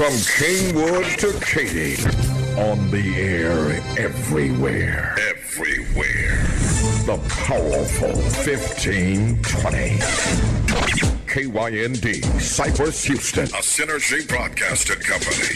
From Kingwood to Katy, on the air everywhere. Everywhere. The powerful 1520. KYND, Cypress, Houston. A Synergy Broadcasting Company.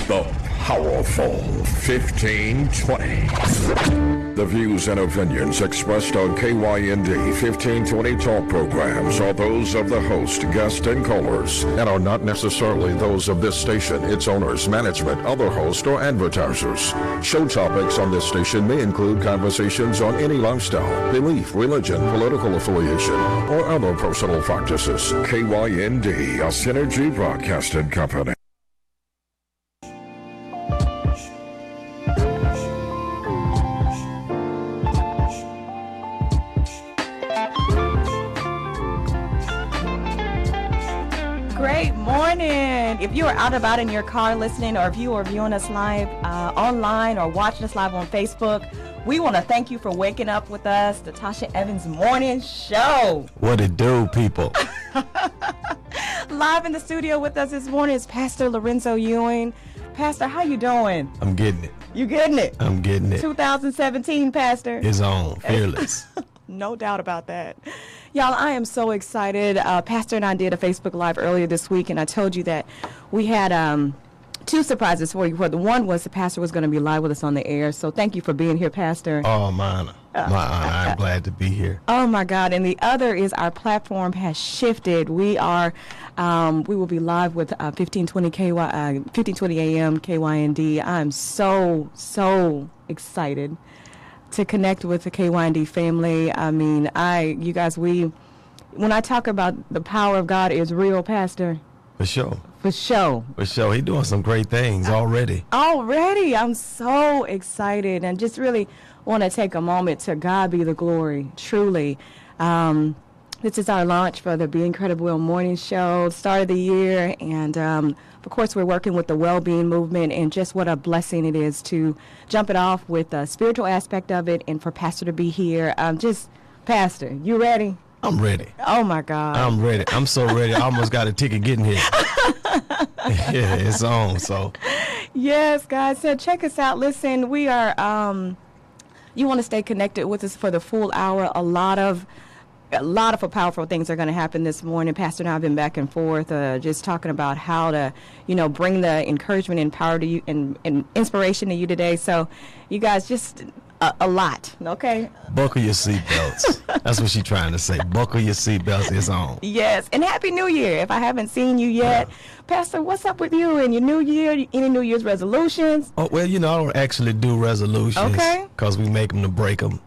The powerful 1520. The views and opinions expressed on KYND 1520 talk programs are those of the host, guest, and callers, and are not necessarily those of this station, its owners, management, other hosts, or advertisers. Show topics on this station may include conversations on any lifestyle, belief, religion, political affiliation, or other personal practices. KYND, a Synergy Broadcasting Company. Great morning. If you are out about in your car listening, or if you are viewing us live online or watching us live on Facebook, we want to thank you for waking up with us, the Tasha Evans Morning Show. What it do, people? Live in the studio with us this morning is Pastor Lorenzo Ewing. Pastor, how you doing? I'm getting it. You getting it? I'm getting it. 2017, Pastor. It's on. Fearless. No doubt about that. Y'all, I am so excited. Pastor and I did a Facebook Live earlier this week, and I told you that we had two surprises for you. The one was the pastor was going to be live with us on the air, so thank you for being here, Pastor. Oh, my honor. My honor. I'm glad to be here. Oh, my God. And the other is our platform has shifted. We will be live with 1520 AM KYND. I'm so excited to connect with the KYND family. I mean, you guys, when I talk about the power of God is real, Pastor. For sure. For sure. For sure. He's doing some great things already. Already. I'm so excited and just really want to take a moment to God be the glory, truly. This is our launch for the Be Incredible Will Morning Show, start of the year, and of course we're working with the well-being movement, and just what a blessing it is to jump it off with the spiritual aspect of it, and for Pastor to be here. Pastor, you ready? I'm ready. Oh my God. I'm ready. I'm so ready. I almost got a ticket getting here. Yeah, it's on. So. Yes, guys. So check us out. Listen, we are. You want to stay connected with us for the full hour. A lot of powerful things are going to happen this morning. Pastor and I have been back and forth, just talking about how to, bring the encouragement and power to you and inspiration to you today. So, you guys, just a lot, okay? Buckle your seatbelts. That's what she's trying to say. Buckle your seatbelts. It's on. Yes, and Happy New Year. If I haven't seen you yet, Pastor, what's up with you and your New Year? Any New Year's resolutions? Oh, well, I don't actually do resolutions. Okay. Because we make them to break them.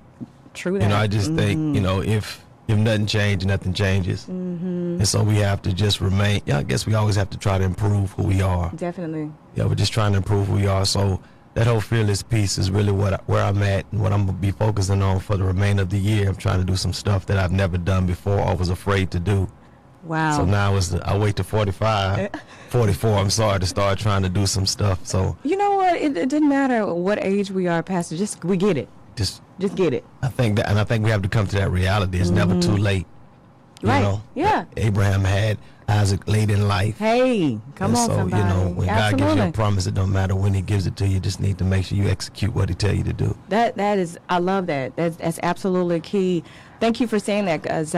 True that. I just think, if nothing changes, nothing changes. Mm-hmm. And so we have to just remain. I guess we always have to try to improve who we are. Definitely. Yeah, we're just trying to improve who we are. So that whole fearless piece is really where I'm at and what I'm going to be focusing on for the remainder of the year. I'm trying to do some stuff that I've never done before or was afraid to do. Wow. So now I wait to 44, to start trying to do some stuff. So you know what? It didn't matter what age we are, Pastor. We get it. Just get it. I think we have to come to that reality. It's never too late. Right. Yeah. Abraham had Isaac late in life. Hey, come on, somebody. When God gives you a promise, it don't matter when He gives it to you. You just need to make sure you execute what He tell you to do. That is, I love that. That's absolutely key. Thank you for saying that, because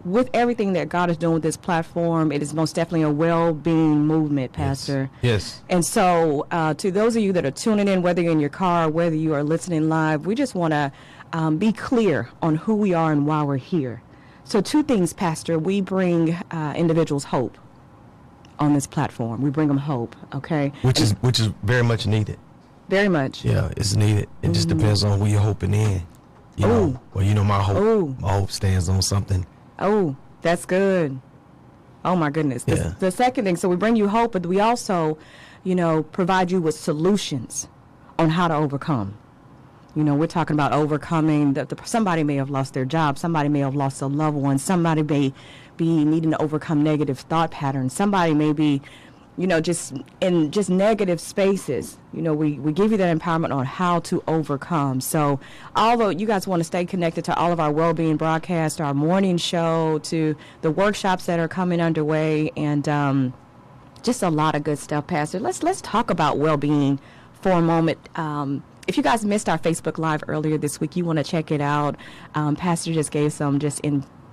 with everything that God is doing with this platform, it is most definitely a well-being movement, Pastor. Yes. And so to those of you that are tuning in, whether you're in your car, whether you are listening live, we just want to be clear on who we are and why we're here. So two things, Pastor. We bring individuals hope on this platform. We bring them hope, okay? Which is very much needed. Very much. Yeah, it's needed. It just depends on who you're hoping in. My hope stands on something. Oh, that's good. Oh, my goodness. Yeah. The second thing, so we bring you hope, but we also, provide you with solutions on how to overcome. We're talking about overcoming. Somebody may have lost their job. Somebody may have lost a loved one. Somebody may be needing to overcome negative thought patterns. Somebody may be, just in negative spaces. We give you that empowerment on how to overcome. So although you guys want to stay connected to all of our well-being broadcasts, our morning show, to the workshops that are coming underway, and Just a lot of good stuff, Pastor. Let's talk about well-being for a moment. If you guys missed our Facebook Live earlier this week, you want to check it out. Pastor just gave some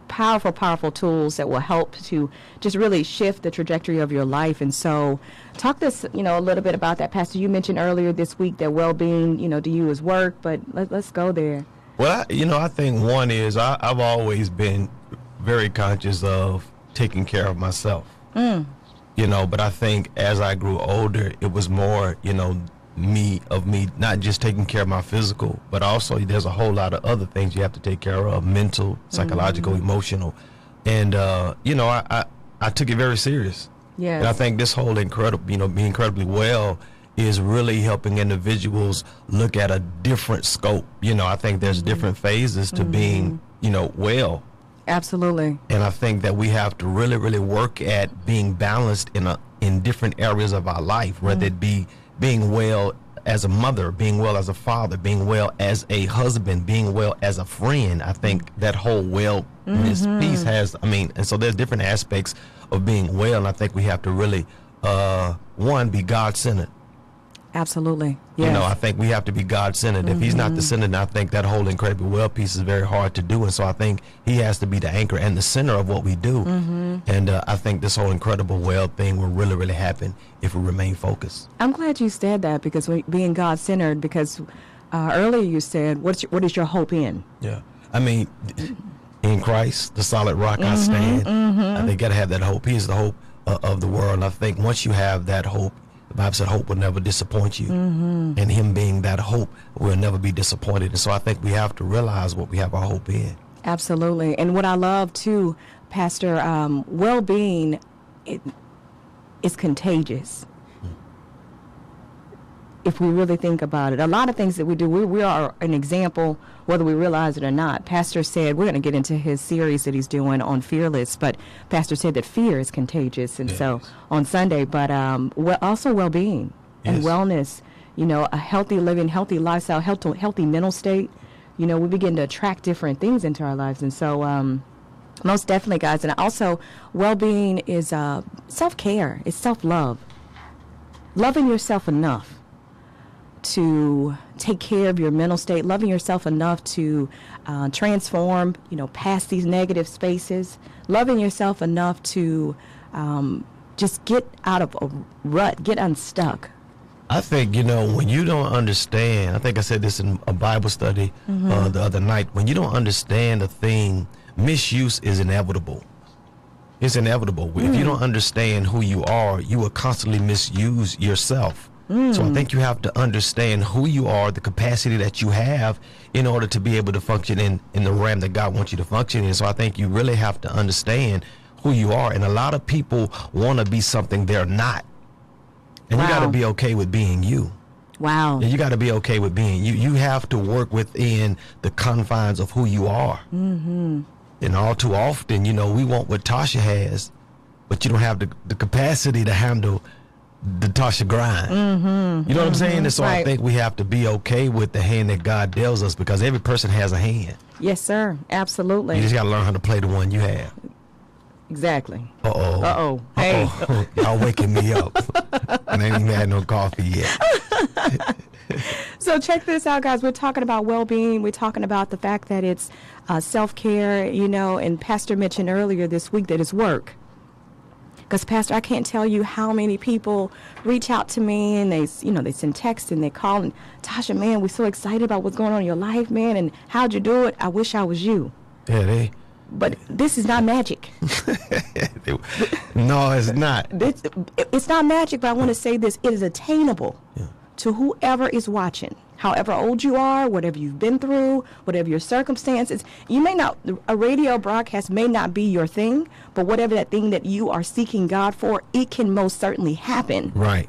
powerful tools that will help to just really shift the trajectory of your life. And so talk this, a little bit about that. Pastor, you mentioned earlier this week that well-being, to you is work, but let's go there. Well, I think one is I've always been very conscious of taking care of myself. But I think as I grew older, it was more, me not just taking care of my physical, but also there's a whole lot of other things you have to take care of, mental, psychological, emotional. And, I took it very serious. Yes. And I think this whole being incredibly well is really helping individuals look at a different scope. I think there's different phases to being, well. Absolutely. And I think that we have to really, really work at being balanced in different areas of our life, whether it be being well as a mother, being well as a father, being well as a husband, being well as a friend. I think that whole wellness piece has, and so there's different aspects of being well, and I think we have to really, be God-centered. Absolutely. Yes. I think we have to be God-centered. If he's not the center, I think that whole incredibly well piece is very hard to do. And so I think he has to be the anchor and the center of what we do. And I think this whole incredible well thing will really, really happen if we remain focused. I'm glad you said that, because being God-centered, because earlier you said, what is your hope in? Yeah. In Christ, the solid rock I stand. I think you got to have that hope. He is the hope of the world. And I think once you have that hope, the Bible said hope will never disappoint you. And him being that hope will never be disappointed. And so I think we have to realize what we have our hope in. Absolutely. And what I love too, Pastor, well-being is contagious. If we really think about it, a lot of things that we do, we are an example, whether we realize it or not. Pastor said, we're going to get into his series that he's doing on Fearless, but Pastor said that fear is contagious, and so on Sunday, but also well-being and wellness, a healthy living, healthy lifestyle, healthy mental state. We begin to attract different things into our lives, and so most definitely, guys. And also, well-being is self-care, it's self-love, loving yourself enough to take care of your mental state, loving yourself enough to transform, past these negative spaces, loving yourself enough to just get out of a rut, get unstuck. I think, when you don't understand, I think I said this in a Bible study the other night, when you don't understand a thing, misuse is inevitable. It's inevitable. If you don't understand who you are, you will constantly misuse yourself. So I think you have to understand who you are, the capacity that you have in order to be able to function in the realm that God wants you to function in. So I think you really have to understand who you are. And a lot of people want to be something they're not. And you got to be okay with being you. Wow. And you got to be okay with being you. You have to work within the confines of who you are. And all too often, we want what Tasha has, but you don't have the capacity to handle the Tasha grind. You know what I'm saying? And so I think we have to be okay with the hand that God deals us, because every person has a hand. Yes, sir. Absolutely. You just got to learn how to play the one you have. Exactly. Uh-oh. Hey. Y'all waking me up. And I ain't even had no coffee yet. So check this out, guys. We're talking about well-being. We're talking about the fact that it's self-care, and Pastor mentioned earlier this week that it's work. Because, Pastor, I can't tell you how many people reach out to me and they send texts and they call and, Tasha, man, we're so excited about what's going on in your life, man, and how'd you do it? I wish I was you. Yeah, But this is not magic. No, it's not. It's not magic, but I want to say this. It is attainable to whoever is watching. However old you are, whatever you've been through, whatever your circumstances, a radio broadcast may not be your thing, but whatever that thing that you are seeking God for, it can most certainly happen. Right.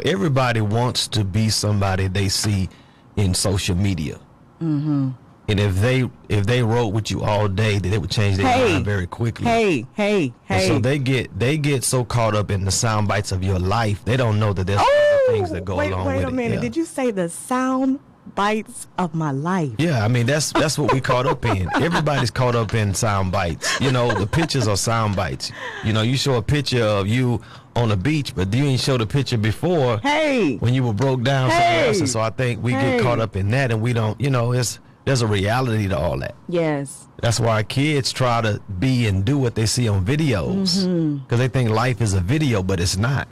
Everybody wants to be somebody they see in social media. And if they wrote with you all day, then they would change their mind very quickly. Hey. And so they get so caught up in the sound bites of your life, they don't know that there's other things that go along with it. Wait a minute. Yeah. Did you say the sound bites of my life. Yeah, I mean that's what we caught up in. Everybody's caught up in sound bites. You know, the pictures are sound bites. You know, you show a picture of you on the beach, but you ain't show the picture before. Hey, when you were broke down somewhere else. And so I think we get caught up in that, and we don't. You know, there's a reality to all that. Yes. That's why kids try to be and do what they see on videos, because they think life is a video, but it's not.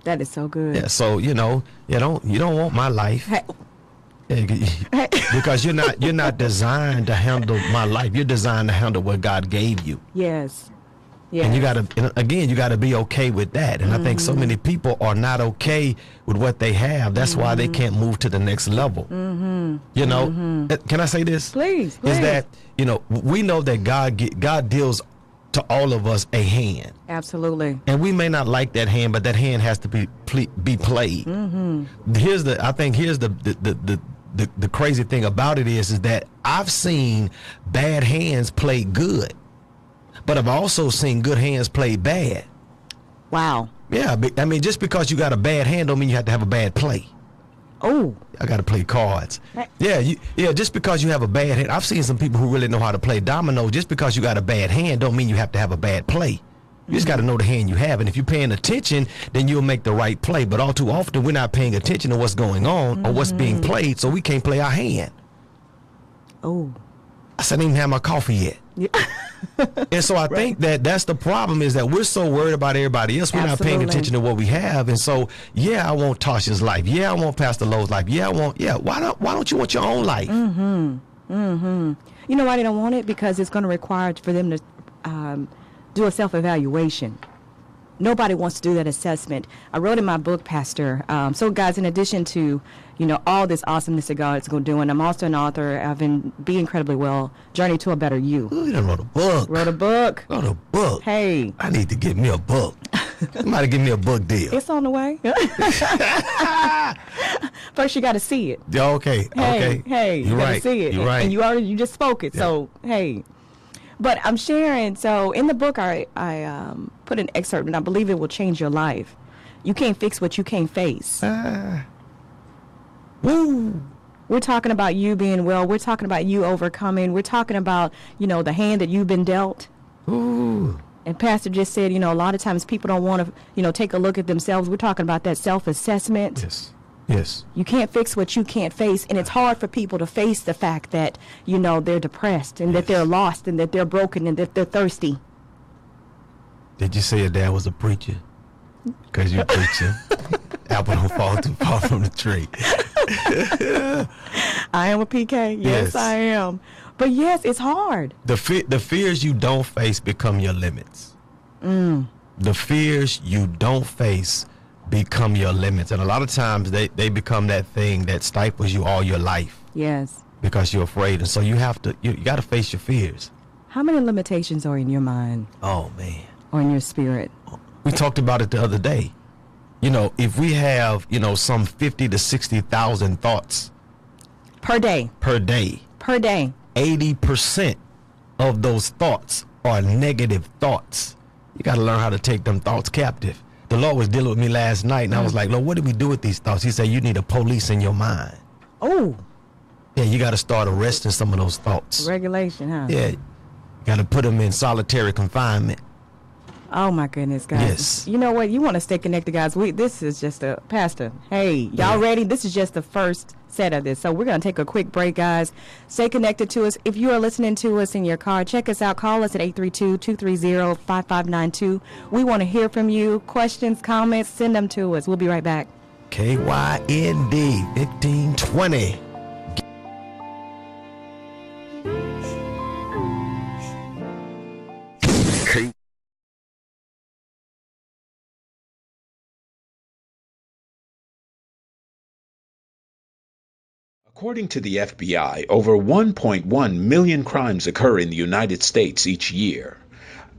That is so good. Yeah. So you don't want my life. Hey. Because you're not designed to handle my life. You're designed to handle what God gave you. Yes. Yes. And you gotta be okay with that. And I think so many people are not okay with what they have. That's why they can't move to the next level. You know, can I say this? Please. Is that, you know, we know that God deals to all of us a hand. Absolutely. And we may not like that hand, but that hand has to be played. Here's the crazy thing about it is that I've seen bad hands play good, but I've also seen good hands play bad. Wow. Yeah, I mean, just because you got a bad hand don't mean you have to have a bad play. Oh. I got to play cards. Yeah, just because you have a bad hand. I've seen some people who really know how to play dominoes. Just because you got a bad hand don't mean you have to have a bad play. You just got to know the hand you have. And if you're paying attention, then you'll make the right play. But all too often, we're not paying attention to what's going on or what's being played, so we can't play our hand. Oh. I said I didn't even have my coffee yet. Yeah. And so I think that's the problem, is that we're so worried about everybody else. We're not paying attention to what we have. And so, I want Tasha's life. I want Pastor Lowe's life. Why don't you want your own life? You know why they don't want it? Because it's going to require for them to do a self-evaluation. Nobody wants to do that assessment. I wrote in my book, Pastor. So, guys, in addition to, all this awesomeness that God's going to do, and I'm also an author of Be Incredibly Well, Journey to a Better You. Ooh, you done wrote a book. Wrote a book. Wrote a book. Hey. I need to get me a book. Somebody give me a book deal. It's on the way. First, you got to see it. Yeah, okay. Hey, you got to see it. You're right. And you just spoke it. Yeah. So, hey. But I'm sharing, so in the book I put an excerpt, and I believe it will change your life. You can't fix what you can't face. Woo! We're talking about you being well. We're talking about you overcoming. We're talking about, the hand that you've been dealt. Ooh. And Pastor just said, a lot of times people don't want to, take a look at themselves. We're talking about that self-assessment. Yes. You can't fix what you can't face, and it's hard for people to face the fact that, they're depressed and that they're lost and that they're broken and that they're thirsty. Did you say your dad was a preacher? Because you're preaching. Apple don't fall too far from the tree. I am a PK. Yes, I am. But yes, it's hard. The fears you don't face become your limits. The fears you don't face become your limits, and a lot of times they become that thing that stifles you all your life. Yes. Because you're afraid, and so you got to face your fears. How many limitations are in your mind? Oh man. Or in your spirit? We talked about it the other day. If we have some 50 to 60,000 thoughts per day, 80% of those thoughts are negative thoughts. You got to learn how to take them thoughts captive. The Lord was dealing with me last night, and I was like, Lord, what do we do with these thoughts? He said, you need a police in your mind. Oh. Yeah, you got to start arresting some of those thoughts. Regulation, huh? Yeah. You got to put them in solitary confinement. Oh, my goodness, guys. Yes. You know what? You want to stay connected, guys. This is just a, Pastor, hey, y'all ready? This is just the first set of this. So we're going to take a quick break, guys. Stay connected to us. If you are listening to us in your car, check us out. Call us at 832-230-5592. We want to hear from you. Questions, comments, send them to us. We'll be right back. KYND 1520. According to the FBI, over 1.1 million crimes occur in the United States each year.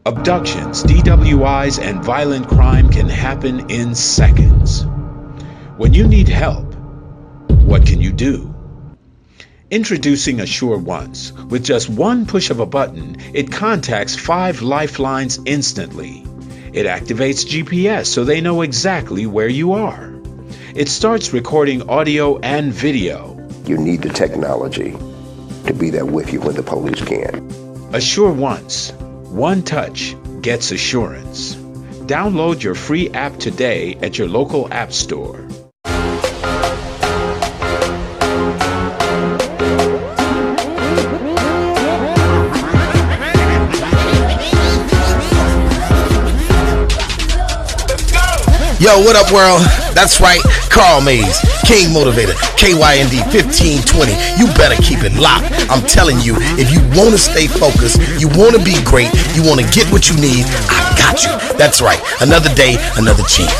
Abductions, DWIs, and violent crime can happen in seconds. When you need help, what can you do? Introducing Assure Once. With just one push of a button, it contacts 5 lifelines instantly. It activates GPS so they know exactly where you are. It starts recording audio and video. You need the technology to be there with you when the police can't. Assure once. One touch gets assurance. Download your free app today at your local app store. Yo, what up, world? That's right, Carl Mays, King Motivator, KYND 1520. You better keep it locked. I'm telling you, if you want to stay focused, you want to be great, you want to get what you need, I got you. That's right, another day, another chance.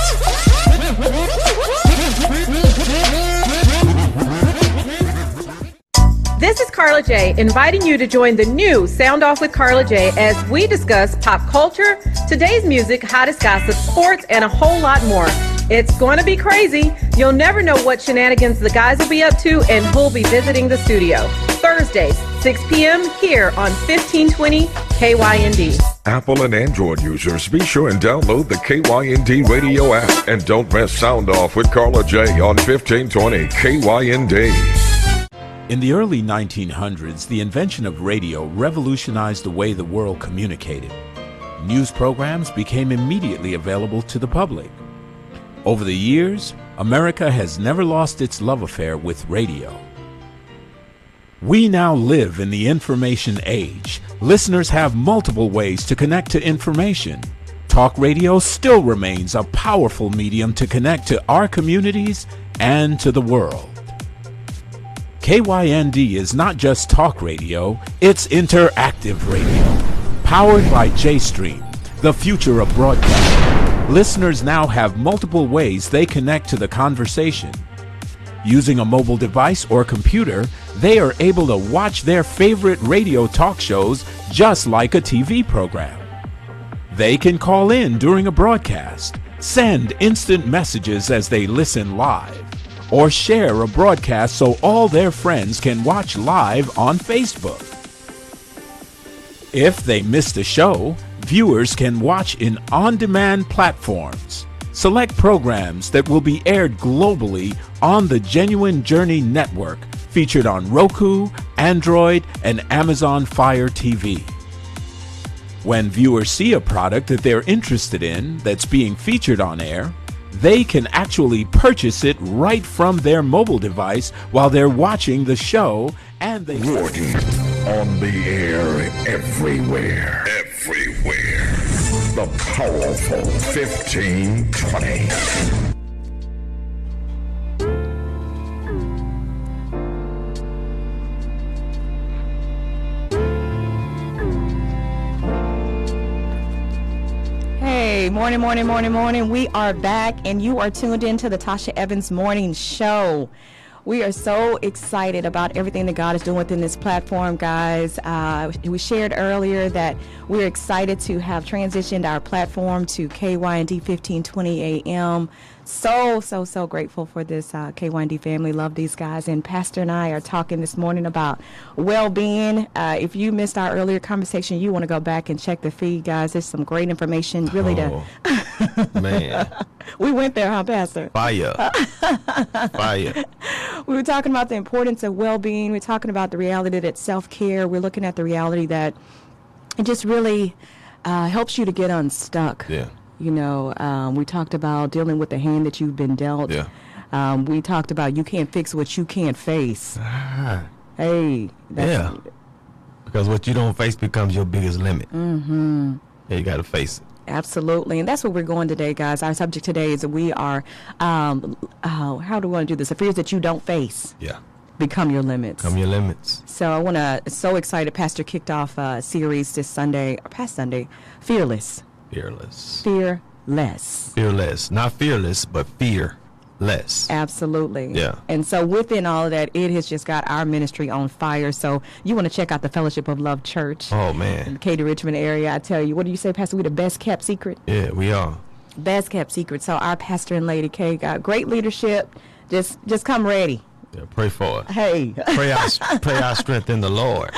This is Carla J, inviting you to join the new Sound Off with Carla J as we discuss pop culture, today's music, hottest gossip, sports, and a whole lot more. It's going to be crazy. You'll never know what shenanigans the guys will be up to and who'll be visiting the studio. Thursdays, 6 p.m. here on 1520 KYND. Apple and Android users, be sure and download the KYND radio app. And don't miss Sound Off with Carla J on 1520 KYND. In the early 1900s, the invention of radio revolutionized the way the world communicated. News programs became immediately available to the public. Over the years, America has never lost its love affair with radio. We now live in the information age. Listeners have multiple ways to connect to information. Talk radio still remains a powerful medium to connect to our communities and to the world. KYND is not just talk radio, it's interactive radio. Powered by JStream, the future of broadcasting. Listeners now have multiple ways they connect to the conversation. Using a mobile device or computer, they are able to watch their favorite radio talk shows just like a TV program. They can call in during a broadcast, send instant messages as they listen live, or share a broadcast so all their friends can watch live on Facebook. If they missed a show, viewers can watch in on-demand platforms. Select programs that will be aired globally on the Genuine Journey Network, featured on Roku, Android, and Amazon Fire TV. When viewers see a product that they're interested in that's being featured on air, they can actually purchase it right from their mobile device while they're watching the show, and they Gordon on the air everywhere. Everywhere. The powerful 1520. Hey, morning. We are back, and you are tuned in to the Tasha Evans Morning Show. We are so excited about everything that God is doing within this platform, guys. We shared earlier that we're excited to have transitioned our platform to KYND 1520 AM. So grateful for this KYND family. Love these guys. And Pastor and I are talking this morning about well-being. If you missed our earlier conversation, you want to go back and check the feed, guys. There's some great information really Man. We went there, huh, Pastor? Fire. We were talking about the importance of well-being. We're talking about the reality that self-care. We're looking at the reality that it just really helps you to get unstuck. Yeah. You know, we talked about dealing with the hand that you've been dealt. Yeah. We talked about you can't fix what you can't face. Hey. Yeah. Because what you don't face becomes your biggest limit. Mm-hmm. Yeah, you got to face it. Absolutely. And that's where we're going today, guys. Our subject today is that we are, how do we want to do this? The fears that you don't face. Yeah. Become your limits. Become your limits. So I want to, so excited. Pastor kicked off a series this Sunday, or past Sunday, Fearless. Fearless. Fearless. Fearless. Not fearless, but fearless. Absolutely. Yeah. And so within all of that, it has just got our ministry on fire. So you want to check out the Fellowship of Love Church. Oh, man. In the Katy Richmond area. I tell you, what do you say, Pastor? We're the best kept secret? Yeah, we are. Best kept secret. So our pastor and lady, Kay, got great leadership. Just come ready. Yeah, pray for us. Hey. Pray our strength in the Lord.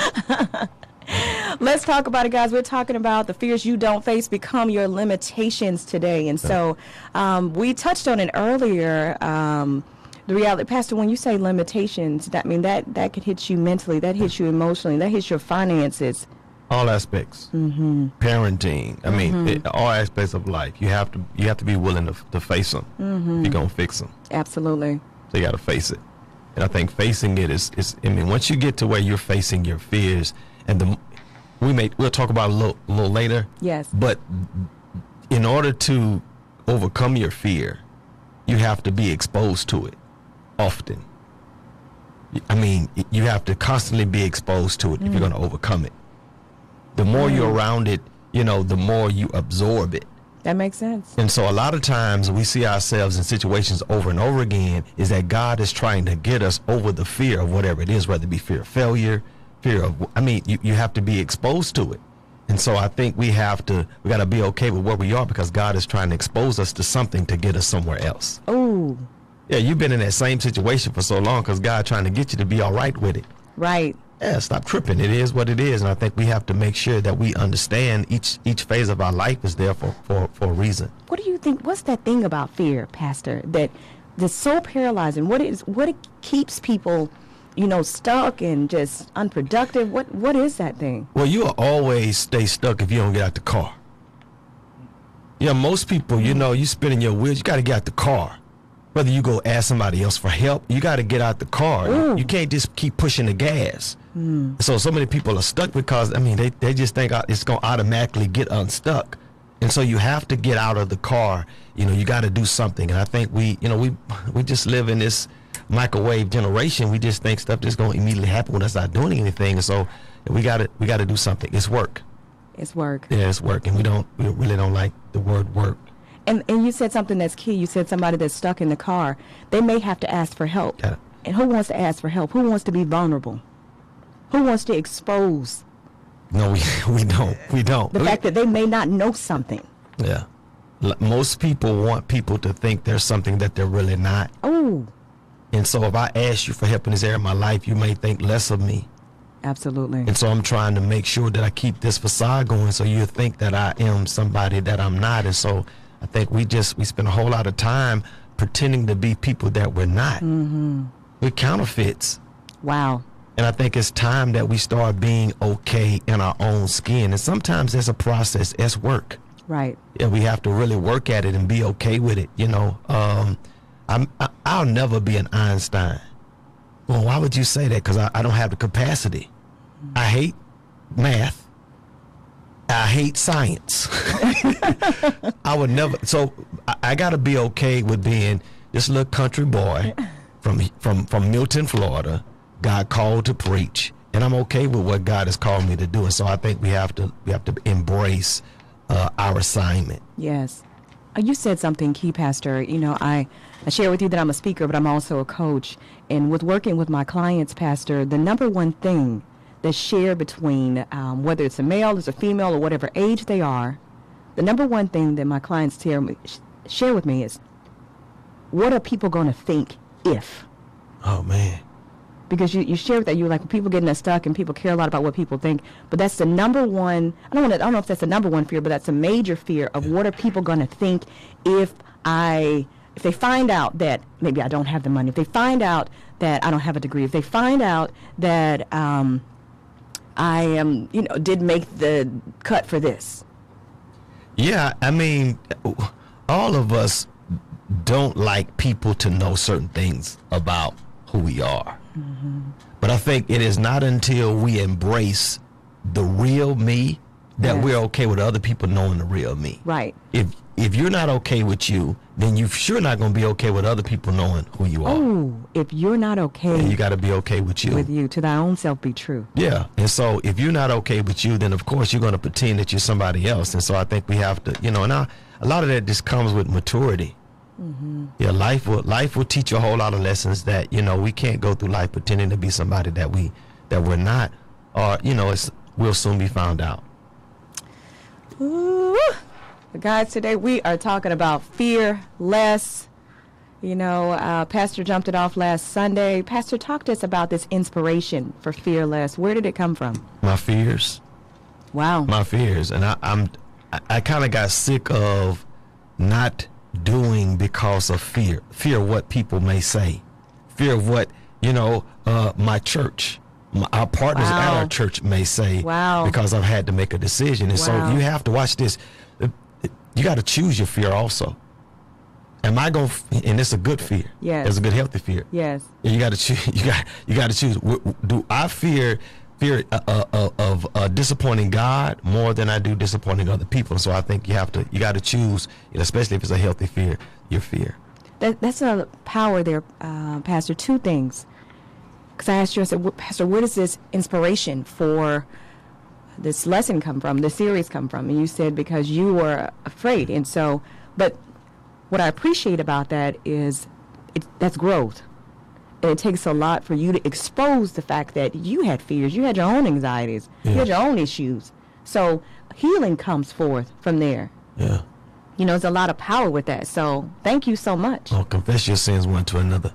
Let's talk about it, guys. We're talking about the fears you don't face become your limitations today. And so we touched on it earlier. The reality, Pastor, when you say limitations, that that could hit you mentally, that hits you emotionally, that hits your finances. All aspects. Parenting. I mean, all aspects of life. You have to be willing to face them. If you're gonna fix them. Absolutely. So you got to face it. And I think facing it is. I mean, once you get to where you're facing your fears, and we'll talk about it a little later. Yes. But in order to overcome your fear, you have to be exposed to it often. I mean, you have to constantly be exposed to it if you're going to overcome it. The more you're around it, the more you absorb it. That makes sense. And so a lot of times we see ourselves in situations over and over again is that God is trying to get us over the fear of whatever it is, whether it be fear of failure, you have to be exposed to it. And so I think we got to be okay with where we are because God is trying to expose us to something to get us somewhere else. Oh. Yeah, you've been in that same situation for so long because God's trying to get you to be all right with it. Right. Yeah, stop tripping. It is what it is. And I think we have to make sure that we understand each phase of our life is there for a reason. What do you think? What's that thing about fear, Pastor, that's so paralyzing? What keeps people, stuck and just unproductive? What is that thing? Well, you will always stay stuck if you don't get out the car. Yeah, most people, you spinning your wheels, you got to get out the car. Whether you go ask somebody else for help, you got to get out the car. You can't just keep pushing the gas. So many people are stuck because, they just think it's going to automatically get unstuck. And so you have to get out of the car. You got to do something. And I think we just live in this microwave generation. We just think stuff just going to immediately happen when us not doing anything. And so we got to do something. It's work. It's work. Yeah, it's work. And we really don't like the word work. And you said something that's key. You said somebody that's stuck in the car, they may have to ask for help. Yeah. And who wants to ask for help? Who wants to be vulnerable? Who wants to expose? No, we don't. We don't. The fact that they may not know something. Yeah. Most people want people to think there's something that they're really not. Oh. And so if I ask you for help in this area of my life, you may think less of me. Absolutely. And so I'm trying to make sure that I keep this facade going so you think that I am somebody that I'm not. And so I think we spend a whole lot of time pretending to be people that we're not. We're counterfeits. Wow. And I think it's time that we start being okay in our own skin. And sometimes there's a process, it's work. Right. Yeah, we have to really work at it and be okay with it. I'll never be an Einstein. Well, why would you say that? Because I don't have the capacity. I hate math. I hate science. I would never. So I got to be okay with being this little country boy from Milton, Florida. God called to preach, and I'm okay with what God has called me to do. And so I think we have to embrace our assignment. Yes. You said something key, Pastor. I share with you that I'm a speaker, but I'm also a coach. And with working with my clients, Pastor, the number one thing that's shared between whether it's a male, it's a female, or whatever age they are, the number one thing that my clients share with me is, what are people going to think if? Oh, man. Because you share with that, you're like, people getting stuck and people care a lot about what people think. But that's the number one, I don't know if that's the number one fear, but that's a major fear of what are people going to think if they find out that maybe I don't have the money, if they find out that I don't have a degree, if they find out that I am, did make the cut for this. Yeah, all of us don't like people to know certain things about who we are. But I think it is not until we embrace the real me that we're okay with other people knowing the real me. Right. If you're not okay with you, then you're sure not going to be okay with other people knowing who you are. Oh, if you're not okay. And you got to be okay with you. With you, to thy own self be true. Yeah. And so if you're not okay with you, then of course you're going to pretend that you're somebody else. And so I think we have to, now a lot of that just comes with maturity. Yeah, life will teach you a whole lot of lessons that we can't go through life pretending to be somebody that we're not, or we'll soon be found out. Ooh. Guys, today we are talking about fearless. Pastor jumped it off last Sunday. Pastor, talk to us about this inspiration for fearless. Where did it come from? My fears. Wow. My fears, and I kind of got sick of not doing because of fear what people may say. fear of what, my church, our partners at our church may say, because I've had to make a decision. And so you have to watch this. You got to choose your fear also. Am I going to, and it's a good fear. Yes. It's a good, healthy fear. Yes. You got to choose. You got to choose. Do I fear of disappointing God more than I do disappointing other people? So I think you got to choose, especially if it's a healthy fear, your fear. That's a power there, Pastor. Two things. Because I asked you, I said, Pastor, where does this inspiration for this lesson come from, this series come from? And you said because you were afraid. And so, but what I appreciate about that is that's growth. And it takes a lot for you to expose the fact that you had fears, you had your own anxieties, you had your own issues. So healing comes forth from there. Yeah. There's a lot of power with that. So thank you so much. Oh, confess your sins one to another.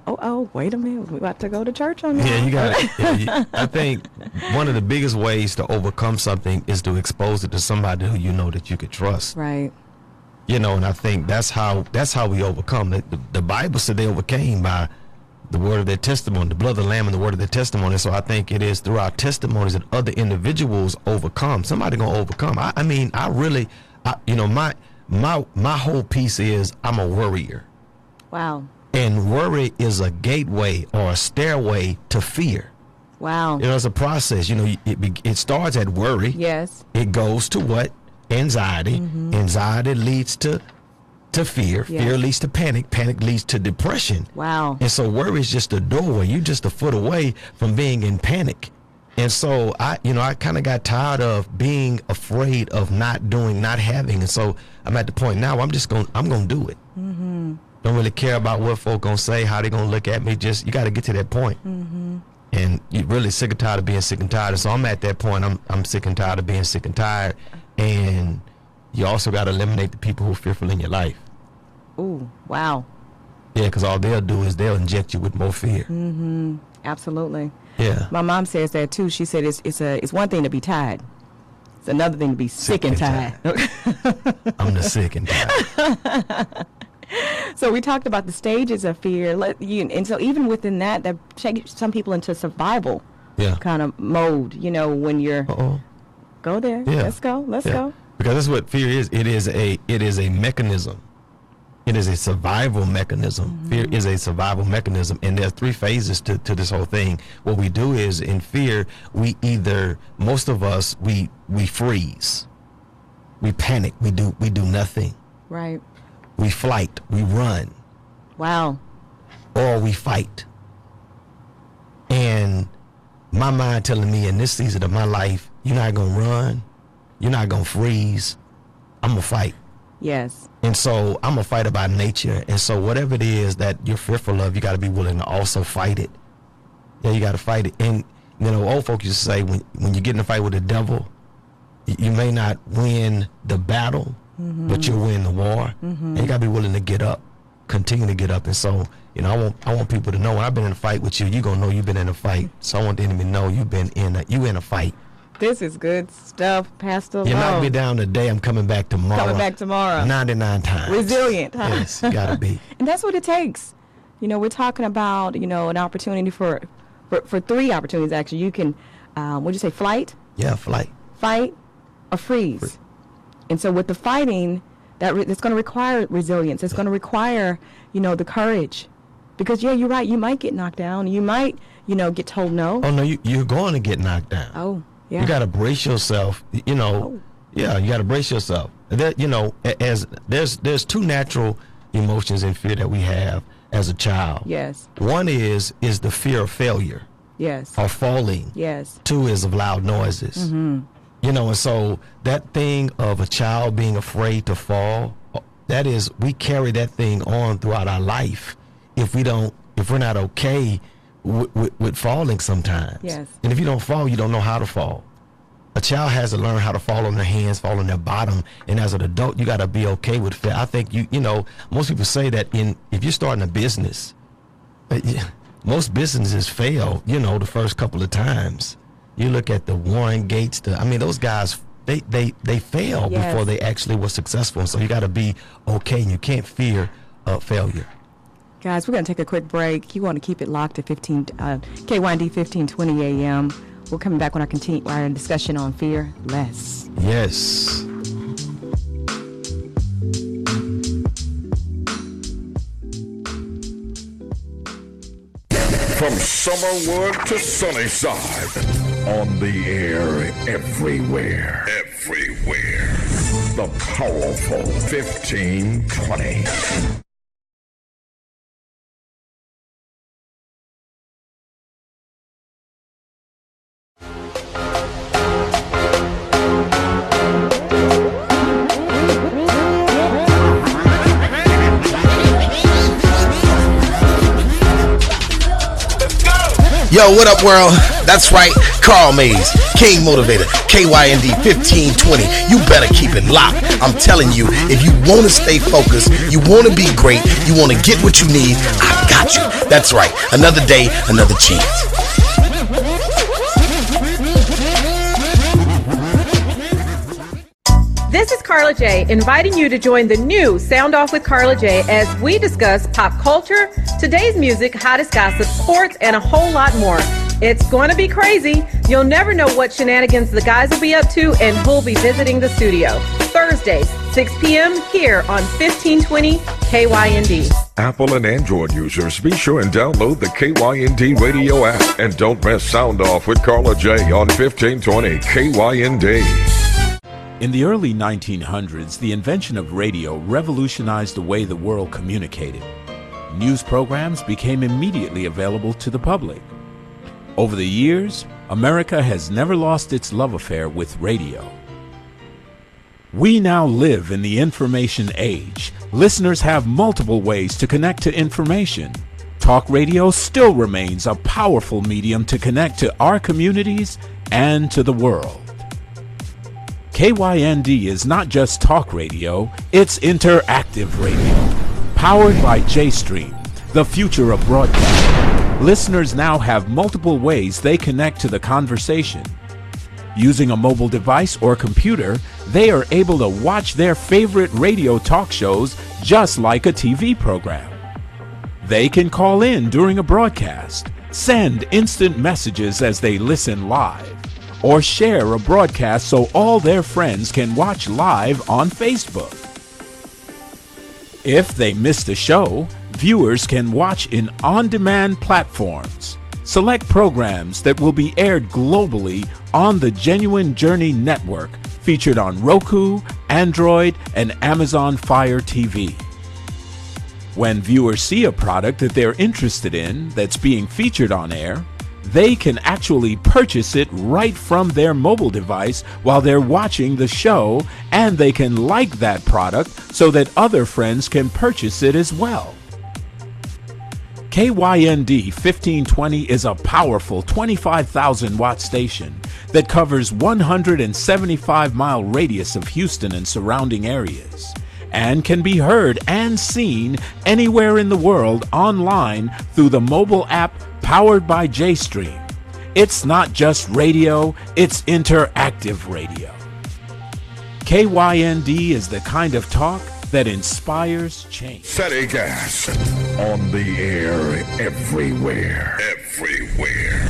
Oh, wait a minute. We're about to go to church on that. Yeah, you got it. I think one of the biggest ways to overcome something is to expose it to somebody who you know that you could trust. Right. And I think that's how we overcome. The Bible said they overcame by the word of their testimony, the blood of the Lamb and the word of their testimony. So I think it is through our testimonies that other individuals overcome. Somebody gonna overcome. My whole piece is I'm a worrier. Wow. And worry is a gateway or a stairway to fear. Wow. It's a process. It starts at worry. Yes. It goes to what? Anxiety. Mm-hmm. Anxiety leads to fear. Yes. Fear leads to panic. Panic leads to depression. Wow. And so worry is just a doorway. You're just a foot away from being in panic. And so I kind of got tired of being afraid of not having. And so I'm at the point now where I'm going to do it. Mm-hmm. Don't really care about what folk going to say, how they going to look at me. Just, you got to get to that point. Mm-hmm. And you're really sick and tired of being sick and tired. And so I'm at that point. I'm sick and tired of being sick and tired. And you also got to eliminate the people who are fearful in your life. Ooh, wow. Yeah, because all they'll do is they'll inject you with more fear. Mm-hmm. Absolutely. Yeah. My mom says that too. She said it's one thing to be tired. It's another thing to be sick and tired. I'm the sick and tired. So we talked about the stages of fear, and so even within that takes some people into survival kind of mode. When you're go there, let's go. Because that's what fear is. It is a mechanism. It is a survival mechanism. Mm-hmm. Fear is a survival mechanism, and there are three phases to this whole thing. What we do is in fear, most of us we freeze, we panic, we do nothing. Right. We flight, we run. Wow. Or we fight. And my mind telling me in this season of my life, you're not going to run. You're not going to freeze. I'm going to fight. Yes. And so I'm a fighter by nature. And so whatever it is that you're fearful of, you got to be willing to also fight it. Yeah, you got to fight it. And, old folks used to say when you get in a fight with the devil, you may not win the battle, but you'll win the war. Mm-hmm. And you got to be willing to get up, continue to get up. And so, I want people to know when I've been in a fight with you, you're going to know you've been in a fight. So I want the enemy to know you in a fight. This is good stuff, Pastor. You knock me down today, I'm coming back tomorrow. 99 times. Resilient, huh? Yes, you got to be. And that's what it takes. We're talking about, an opportunity for three opportunities, actually. You can, what'd you say, flight? Yeah, flight. Fight or freeze. And so with the fighting, it's going to require resilience. It's going to require, the courage. Because, you're right. You might get knocked down. You might, get told no. Oh, no, you're going to get knocked down. Oh, yeah. You got to brace yourself, Yeah, you got to brace yourself. As there's two natural emotions in fear that we have as a child. Yes. One is the fear of failure. Yes. Or falling. Yes. Two is of loud noises. Mm-hmm. And so that thing of a child being afraid to fall, we carry that thing on throughout our life if we're not okay with falling sometimes. Yes. And if you don't fall, you don't know how to fall. A child has to learn how to fall on their hands, fall on their bottom, and as an adult, you got to be okay with failure. I think most people say that if you're starting a business, most businesses fail, the first couple of times. You look at the Warren Gates, those guys, they fail before they actually were successful. So you got to be okay, and you can't fear failure. Guys, we're going to take a quick break. You want to keep it locked at KYND 1520 AM. We're coming back when I continue our discussion on fearless. Yes. From Summerwood to Sunnyside, on the air everywhere. Everywhere. The powerful 1520. Yo, what up, world? That's right, Carl Mays, King Motivator, KYND 1520. You better keep it locked. I'm telling you, if you want to stay focused, you want to be great, you want to get what you need, I got you. That's right, another day, another chance. This is Carla J, inviting you to join the new Sound Off with Carla J as we discuss pop culture, today's music, hottest gossip, sports, and a whole lot more. It's going to be crazy. You'll never know what shenanigans the guys will be up to and who'll be visiting the studio. Thursdays, 6 p.m. here on 1520 KYND. Apple and Android users, be sure and download the KYND radio app. And don't miss Sound Off with Carla J on 1520 KYND. In the early 1900s, the invention of radio revolutionized the way the world communicated. News programs became immediately available to the public. Over the years, America has never lost its love affair with radio. We now live in the information age. Listeners have multiple ways to connect to information. Talk radio still remains a powerful medium to connect to our communities and to the world. KYND is not just talk radio, it's interactive radio. Powered by JStream, the future of broadcasting. Listeners now have multiple ways they connect to the conversation. Using a mobile device or computer, they are able to watch their favorite radio talk shows just like a TV program. They can call in during a broadcast, send instant messages as they listen live, or share a broadcast so all their friends can watch live on Facebook. If they missed a show, viewers can watch in on-demand platforms. Select programs that will be aired globally on the Genuine Journey Network, featured on Roku, Android, and Amazon Fire TV. When viewers see a product that they're interested in that's being featured on air, they can actually purchase it right from their mobile device while they're watching the show, and they can like that product so that other friends can purchase it as well. KYND 1520 is a powerful 25,000 watt station that covers 175-mile radius of Houston and surrounding areas, and can be heard and seen anywhere in the world online through the mobile app powered by JStream. It's not just radio, it's interactive radio. KYND is the kind of talk that inspires change. Steady gas. On the air everywhere. Everywhere.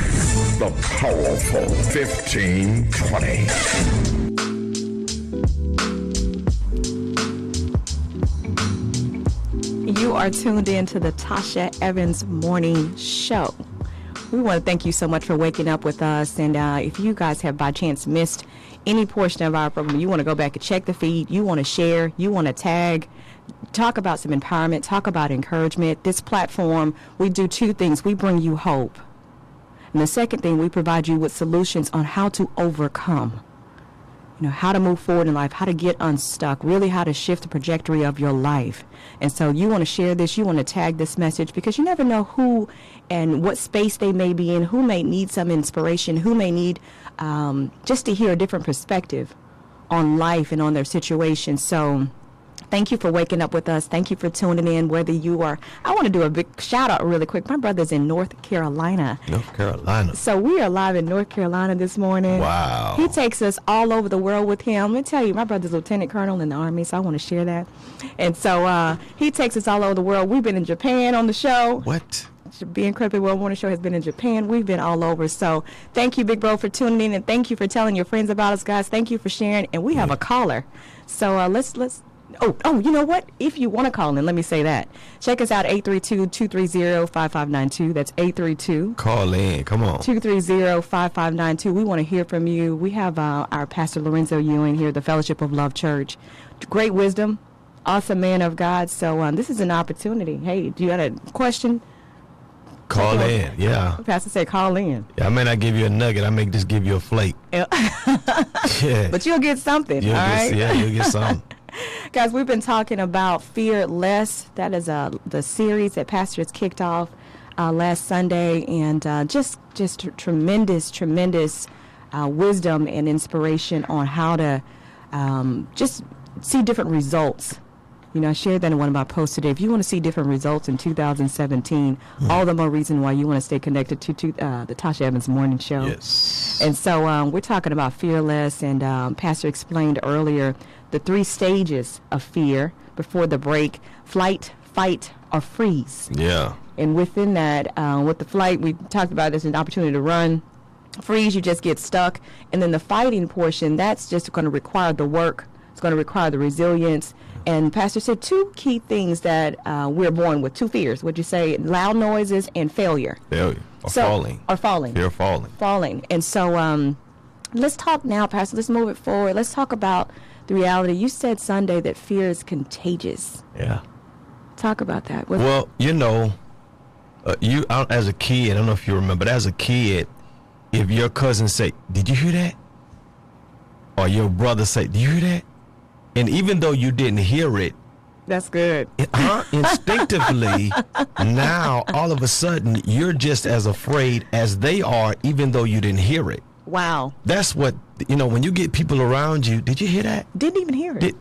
The powerful 1520. You are tuned in to the Tasha Evans Morning Show. We want to thank you so much for waking up with us. And if you guys have by chance missed any portion of our program, you want to go back and check the feed, you want to share, you want to tag, talk about some empowerment, talk about encouragement. This platform, we do two things. We bring you hope. And the second thing, we provide you with solutions on how to overcome. You know, how to move forward in life, how to get unstuck, really how to shift the trajectory of your life. And so you want to share this, you want to tag this message, because you never know who and what space they may be in, who may need some inspiration, who may need just to hear a different perspective on life and on their situation. So Thank you for waking up with us. Thank you for tuning in, whether you are. I want to do a big shout out really quick. My brother's in North Carolina. North Carolina. So we are live in North Carolina this morning. Wow. He takes us all over the world with him. Let me tell you, my brother's lieutenant colonel in the Army, so I want to share that. And so he takes us all over the world. We've been in Japan on the show. What? Be Incredibly Well Morning Show has been in Japan. We've been all over. So thank you, Big Bro, for tuning in, and thank you for telling your friends about us, guys. Thank you for sharing. And we have a caller. So let's. Oh, you know what? If you want to call in, let me say that. Check us out, 832-230-5592. That's 832. Call in. Come on. 230-5592. We want to hear from you. We have our Pastor Lorenzo Ewing here, the Fellowship of Love Church. Great wisdom. Awesome man of God. So this is an opportunity. Hey, do you got a question? Call in. Yeah. Pastor said call in. Yeah, I may not give you a nugget. I may just give you a flake. Yeah. But you'll get something, all right? Yeah, you'll get something. Guys, we've been talking about Fear Less. That is the series that Pastor has kicked off last Sunday, and just tremendous wisdom and inspiration on how to just see different results. You know, I shared that in one of my posts today. If you want to see different results in 2017, all the more reason why you want to stay connected to the Tasha Evans Morning Show. Yes. And so we're talking about fearless, and Pastor explained earlier the 3 stages of fear before the break: flight, fight, or freeze. Yeah. And within that, with the flight, we talked about this as an opportunity to run. Freeze, you just get stuck. And then the fighting portion, that's just going to require the work. It's going to require the resilience. And Pastor said 2 key things that we're born with, 2 fears. Would you say loud noises and failure? Failure. Or falling. Or falling. Fear of falling. Falling. And so let's talk now, Pastor. Let's move it forward. Let's talk about the reality. You said Sunday that fear is contagious. Yeah. Talk about that. Well, you know, you as a kid, I don't know if you remember, but as a kid, if your cousin say, "Did you hear that?" Or your brother say, "Did you hear that?" And even though you didn't hear it, that's good. Instinctively, now all of a sudden you're just as afraid as they are, even though you didn't hear it. Wow. That's what, you know, when you get people around you, did you hear that? Didn't even hear it.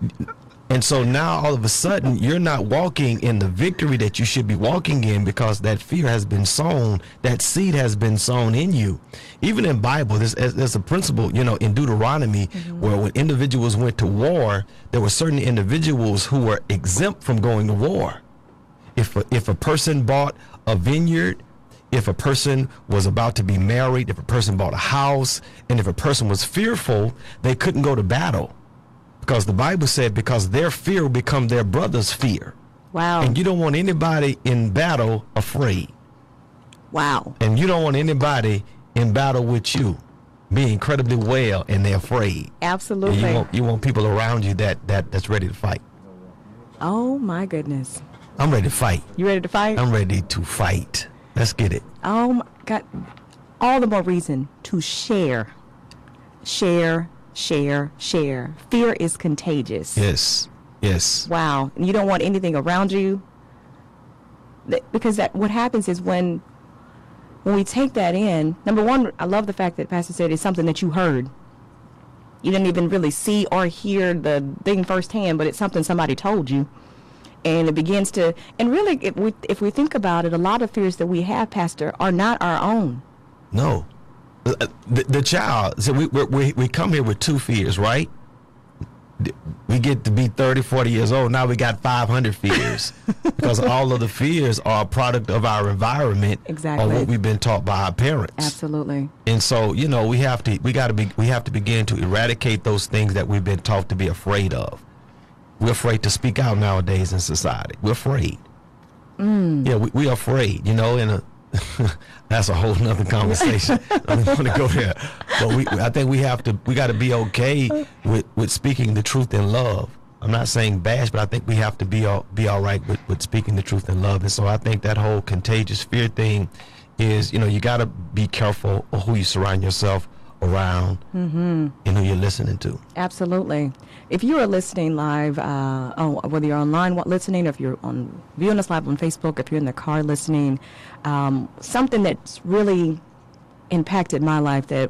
And so now all of a sudden you're not walking in the victory that you should be walking in, because that fear has been sown, that seed has been sown in you. Even in Bible, there's a principle, you know, in Deuteronomy, where when individuals went to war, there were certain individuals who were exempt from going to war. If a person bought a vineyard, if a person was about to be married, if a person bought a house, and if a person was fearful, they couldn't go to battle. Because the Bible said, because their fear will become their brother's fear. Wow. And you don't want anybody in battle afraid. Wow. And you don't want anybody in battle with you be incredibly well and they're afraid. Absolutely. And you want people around you that's ready to fight. Oh my goodness. I'm ready to fight. You ready to fight? I'm ready to fight. Let's get it. Oh my God. All the more reason to share. Share. Fear is contagious. Yes. Wow. And you don't want anything around you, because what happens is when we take that in, number one, I love the fact that Pastor said it's something that you heard. You didn't even really see or hear the thing firsthand, but it's something somebody told you. And it begins to, and really, if we think about it, a lot of fears that we have, Pastor, are not our own. No. The child, so we come here with 2 fears, right? We get to be 30, 40 years old. Now we got 500 fears because all of the fears are a product of our environment. Exactly. Or what we've been taught by our parents. Absolutely. And so, you know, we have to begin to eradicate those things that we've been taught to be afraid of. We're afraid to speak out nowadays in society. We're afraid. Yeah, we're afraid, you know, and that's a whole nother conversation. I don't want to go there. But I think we got to be okay with speaking the truth in love. I'm not saying bash, but I think we have to be all right with speaking the truth in love. And so I think that whole contagious fear thing is, you know, you got to be careful of who you surround yourself around and who you're listening to. Absolutely. If you are listening live, whether you're online listening, or if you're viewing us live on Facebook, if you're in the car listening, something that's really impacted my life that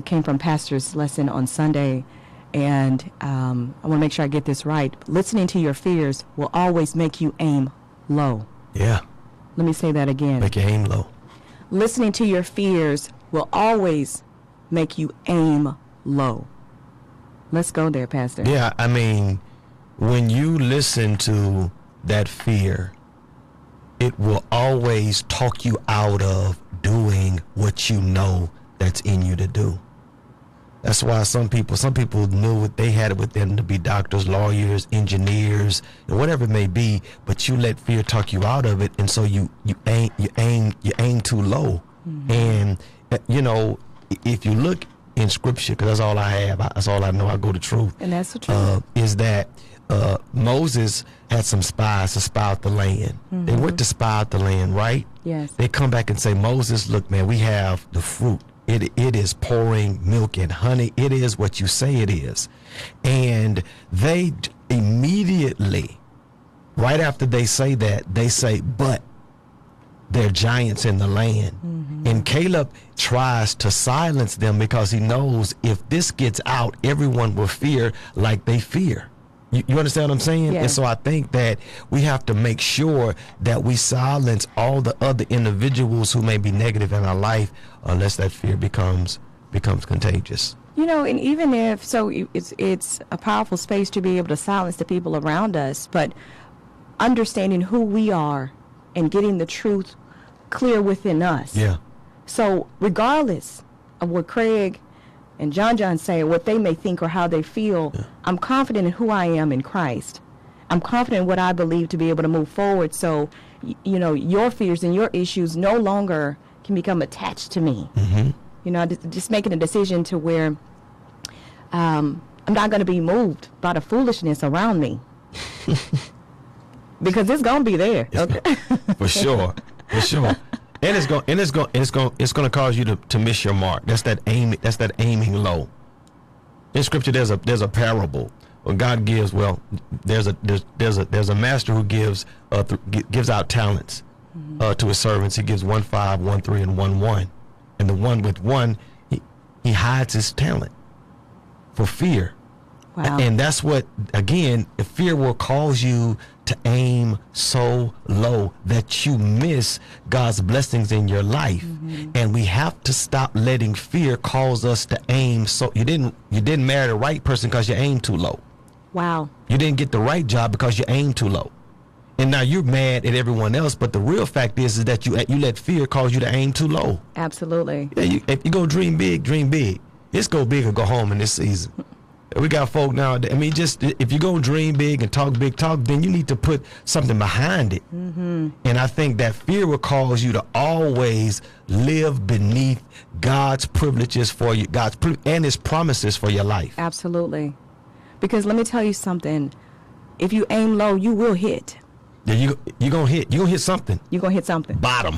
came from Pastor's lesson on Sunday And I want to make sure I get this right. Listening to your fears will always make you aim low. Yeah. Let me say that again. Make you aim low. Listening to your fears will always make you aim low. Let's go there, Pastor. Yeah, I mean, when you listen to that fear, it will always talk you out of doing what you know that's in you to do. That's why some people knew what they had it within to be doctors, lawyers, engineers, and whatever it may be, but you let fear talk you out of it, and so you aim too low. Mm-hmm. And you know, if you look in scripture, because that's all I have, that's all I know, I go to truth. And that's the truth. Is that Moses had some spies to spy out the land. Mm-hmm. They went to spy out the land, right? Yes. They come back and say, Moses, look, man, we have the fruit. It is pouring milk and honey. It is what you say it is. And they immediately, right after they say that, they say, but there are giants in the land. Mm-hmm. And Caleb tries to silence them because he knows if this gets out, everyone will fear like they fear. You understand what I'm saying? Yes. And so I think that we have to make sure that we silence all the other individuals who may be negative in our life, unless that fear becomes contagious. You know, and even if, so it's a powerful space to be able to silence the people around us, but understanding who we are and getting the truth clear within us. Yeah. So regardless of what Craig and John say, what they may think or how they feel, yeah, I'm confident in who I am in Christ. I'm confident in what I believe to be able to move forward. So, you know, your fears and your issues no longer can become attached to me. Mm-hmm. You know, just making a decision to where I'm not going to be moved by the foolishness around me. Because it's going to be there. Okay? For sure. For sure. And it's going to cause you to miss your mark. That's that aiming low. In scripture, there's a parable when God gives. Well, there's a master who gives out talents to his servants. He gives 1 5, 1 3, and 1 1. And the one with 1, he hides his talent for fear. Wow. And that's what, again, fear will cause you to aim so low that you miss God's blessings in your life. Mm-hmm. And we have to stop letting fear cause us to aim so. You didn't marry the right person because you aimed too low. Wow. You didn't get the right job because you aimed too low. And now you're mad at everyone else, but the real fact is that you let fear cause you to aim too low. Absolutely. Yeah, if you go dream big, dream big. It's go big or go home in this season. We got folk now. I mean, just if you go dream big and talk big talk, then you need to put something behind it. Mm-hmm. And I think that fear will cause you to always live beneath God's privileges for you, and His promises for your life. Absolutely. Because let me tell you something. If you aim low, you will hit. Yeah, you're gonna hit. You're gonna hit something. You're gonna hit something. Bottom.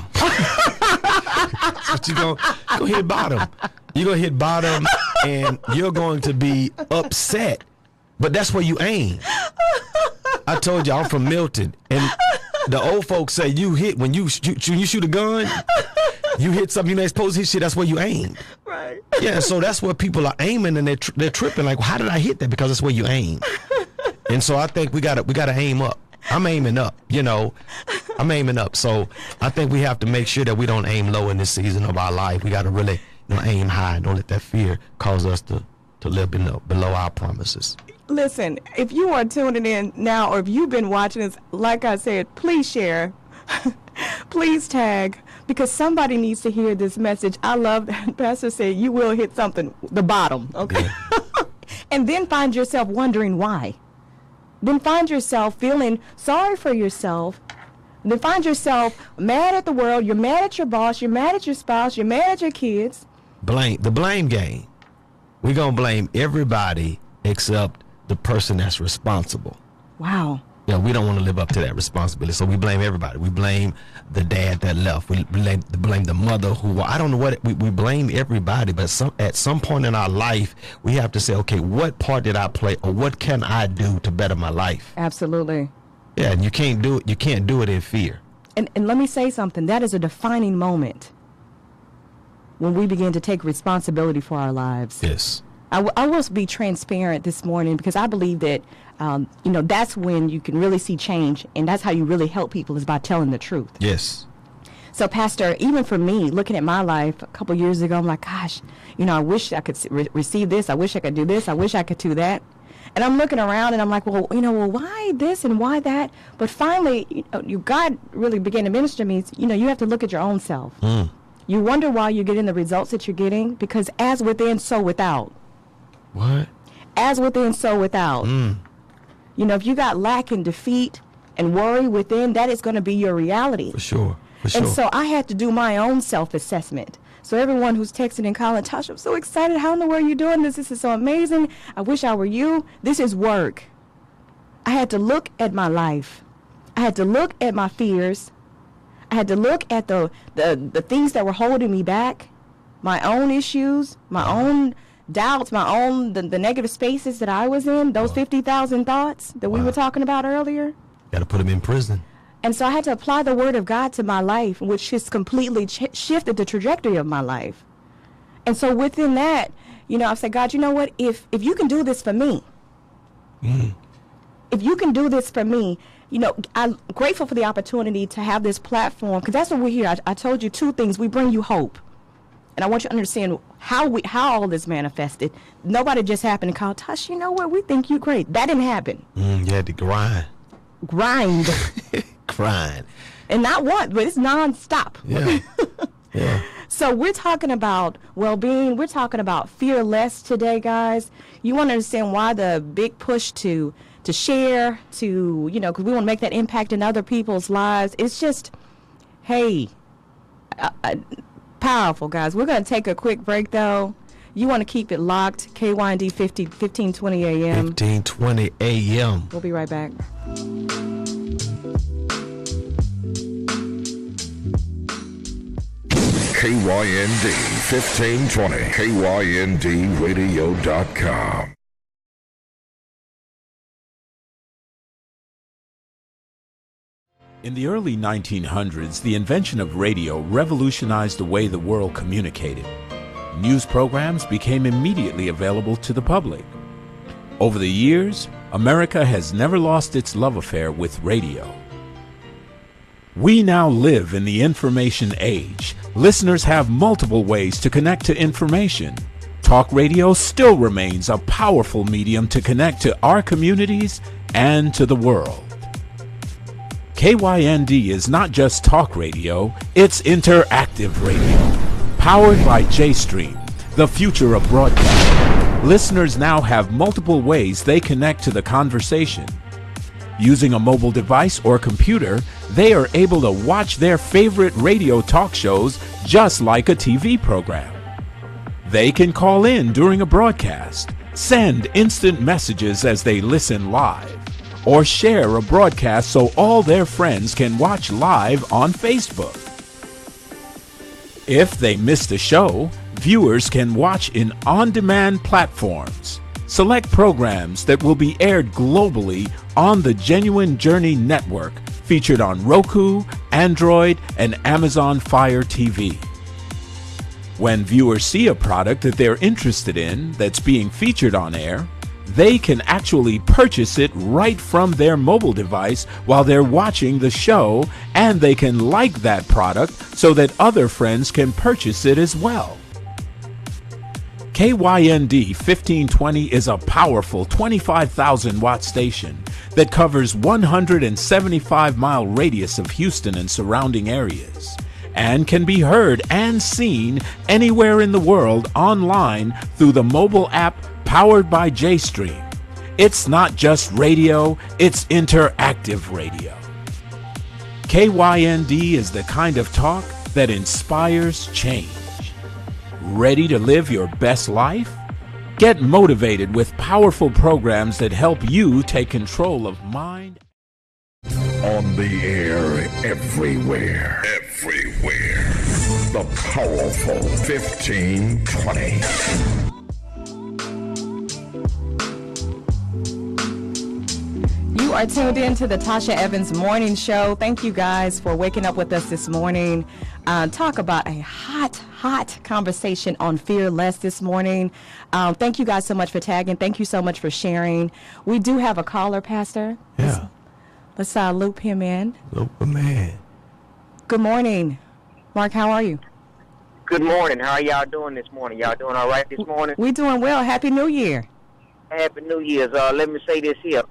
But you're gonna hit bottom. You're gonna hit bottom, and you're going to be upset. But that's where you aim. I told you I'm from Milton, and the old folks say you hit when you shoot a gun. You hit something you're not supposed to hit. Shit, that's where you aim. Right. Yeah. So that's where people are aiming, and they're tripping. Like, how did I hit that? Because that's where you aim. And so I think we gotta aim up. I'm aiming up, I'm aiming up. So I think we have to make sure that we don't aim low in this season of our life. We got to really aim high. Don't let that fear cause us to live below our promises. Listen, if you are tuning in now or if you've been watching this, like I said, please share. Please tag, because somebody needs to hear this message. I love that Pastor said you will hit something, the bottom, okay? Yeah. And then find yourself wondering why. Then find yourself feeling sorry for yourself. Then find yourself mad at the world. You're mad at your boss. You're mad at your spouse. You're mad at your kids. The blame game. We're going to blame everybody except the person that's responsible. Wow. Yeah, we don't want to live up to that responsibility. So we blame everybody. We blame the dad that left. We blame the mother who, I don't know what, we blame everybody. But at some point in our life, we have to say, okay, what part did I play, or what can I do to better my life? Absolutely. Yeah, and you can't do it. You can't do it in fear. And let me say something. That is a defining moment when we begin to take responsibility for our lives. Yes. I will be transparent this morning because I believe that, that's when you can really see change, and that's how you really help people is by telling the truth. Yes. So, Pastor, even for me, looking at my life a couple years ago, I'm like, gosh, I wish I could receive this. I wish I could do this. I wish I could do that. And I'm looking around and I'm like, well, why this and why that? But finally, God really began to minister to me. You have to look at your own self. You wonder why you're getting the results that you're getting, because as within, so without. What? As within, so without. If you got lack and defeat and worry within, that is going to be your reality. For sure. And so I had to do my own self-assessment. So everyone who's texting and calling, Tasha, I'm so excited. How in the world are you doing this? This is so amazing. I wish I were you. This is work. I had to look at my life. I had to look at my fears. I had to look at the things that were holding me back, my own issues, my own doubts, the negative spaces that I was in, those 50,000 thoughts that we were talking about earlier. Got to put them in prison. And so I had to apply the word of God to my life, which has completely shifted the trajectory of my life. And so within that, I've said, God, you know what? If you can do this for me, if you can do this for me, I'm grateful for the opportunity to have this platform, because that's what we're here. I told you two things. We bring you hope. And I want you to understand how all this manifested. Nobody just happened to call, Tush, you know what? We think you're great. That didn't happen. You had to grind. Grind. And not one, but it's nonstop. Yeah. So we're talking about well-being. We're talking about fearless today, guys. You want to understand why the big push to share, because we want to make that impact in other people's lives. It's just, hey, powerful, guys. We're going to take a quick break, though. You want to keep it locked. KYND 1520 a.m. 1520 a.m. We'll be right back. KYND 1520, KYNDradio.com. In the early 1900s, the invention of radio revolutionized the way the world communicated. News programs became immediately available to the public. Over the years, America has never lost its love affair with radio. We now live in the information age. Listeners have multiple ways to connect to information. Talk radio still remains a powerful medium to connect to our communities and to the world. KYND is not just talk radio, it's interactive radio. Powered by JStream, the future of broadcasting. Listeners now have multiple ways they connect to the conversation. Using a mobile device or computer, they are able to watch their favorite radio talk shows just like a TV program. They can call in during a broadcast, send instant messages as they listen live, or share a broadcast so all their friends can watch live on Facebook. If they missed a show, viewers can watch in on-demand platforms. Select programs that will be aired globally on the Genuine Journey Network, featured on Roku, Android, and Amazon Fire TV. When viewers see a product that they're interested in that's being featured on air, they can actually purchase it right from their mobile device while they're watching the show, and they can like that product so that other friends can purchase it as well. KYND 1520 is a powerful 25,000 watt station that covers 175-mile radius of Houston and surrounding areas, and can be heard and seen anywhere in the world online through the mobile app powered by JStream. It's not just radio, it's interactive radio. KYND is the kind of talk that inspires change. Ready to live your best life? Get motivated with powerful programs that help you take control of mind. On the air, everywhere. Everywhere. The powerful 1520. You are tuned in to the Tasha Evans Morning Show. Thank you guys for waking up with us this morning. Talk about a hot conversation on fearless this morning. Thank you guys so much for tagging. Thank you so much for sharing. We do have a caller, Pastor. Yeah. Let's loop him in. Loop him in. Good morning. Mark, how are you? Good morning. How are y'all doing this morning? Y'all doing all right this morning? We doing well. Happy New Year. Happy New Year's. Let me say this here.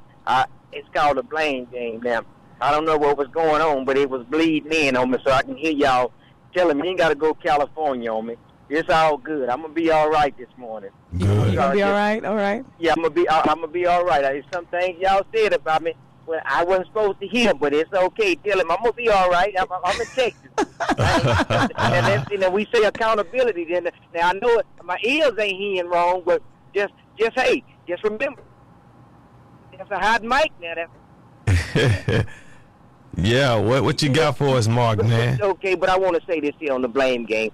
It's called a blame game now. I don't know what was going on, but it was bleeding in on me, so I can hear y'all telling me you ain't got to go California on me. It's all good. I'm gonna be all right this morning. Good. You gonna be all right? All right. Yeah, I'm gonna be all right. There's some things y'all said about me. Well, I wasn't supposed to hear, but it's okay. Tell him I'm gonna be all right. I'm in Texas. And we say accountability. Then now I know my ears ain't hearing wrong, but just remember. That's a hot mic now. Yeah, what you got for us, Mark, man? Okay, but I want to say this here on the blame game.